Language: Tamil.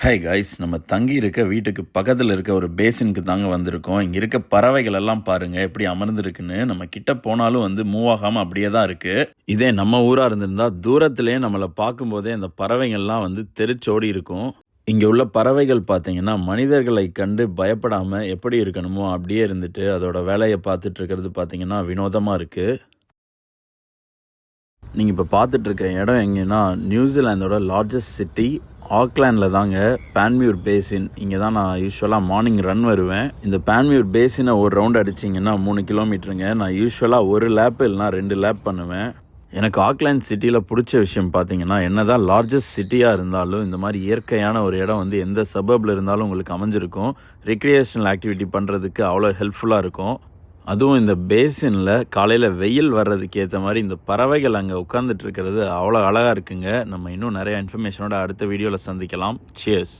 ஹாய் கைஸ், நம்ம தங்கி இருக்க வீட்டுக்கு பக்கத்தில் இருக்க ஒரு பேசினுக்கு தாங்க வந்திருக்கோம். இங்கே இருக்க பறவைகள் எல்லாம் பாருங்கள் எப்படி அமர்ந்துருக்குன்னு. நம்ம கிட்ட போனாலும் மூவ் ஆகாமல் அப்படியே தான் இருக்குது. இதே நம்ம ஊராக இருந்திருந்தா தூரத்திலே நம்மளை பார்க்கும்போதே அந்த பறவைகள்லாம் தெரிச்சோடி இருக்கும். இங்கே உள்ள பறவைகள் பார்த்தீங்கன்னா மனிதர்களை கண்டு பயப்படாமல் எப்படி இருக்கணுமோ அப்படியே இருந்துட்டு அதோட வேலையை பார்த்துட்டு இருக்கிறது பார்த்தீங்கன்னா வினோதமாக இருக்குது. நீங்கள் இப்போ பார்த்துட்ருக்க இடம் எங்கன்னா நியூசிலாந்தோட லார்ஜஸ்ட் சிட்டி ஆக்லாண்டில் தாங்க. பான்மியூர் பேசின். இங்கே தான் நான் யூஸ்வலாக மார்னிங் ரன் வருவேன். இந்த பான்மியூர் பேசினை ஒரு ரவுண்ட் அடிச்சிங்கன்னா 3 கிலோமீட்டருங்க. நான் யூஸ்வலாக ஒரு லேப் இல்லைனா 2 லேப் பண்ணுவேன். எனக்கு ஆக்லாண்ட் சிட்டியில் பிடிச்ச விஷயம் பார்த்தீங்கன்னா, என்ன தான் லார்ஜஸ்ட் சிட்டியாக இருந்தாலும் இந்த மாதிரி இயற்கையான ஒரு இடம் எந்த சபர்பில் இருந்தாலும் உங்களுக்கு அமைஞ்சிருக்கும். ரெக்ரியேஷனல் ஆக்டிவிட்டி பண்ணுறதுக்கு அவ்வளோ ஹெல்ப்ஃபுல்லாக இருக்கும். அதுவும் இந்த பேசினில் காலையில் வெயில் வர்றதுக்கு ஏற்ற மாதிரி இந்த பறவைகள் அங்கே உட்காந்துட்டு இருக்கிறது அவ்வளோ அழகாக இருக்குங்க. நம்ம இன்னும் நிறைய இன்ஃபர்மேஷனோட அடுத்த வீடியோவில் சந்திக்கலாம். சியர்ஸ்.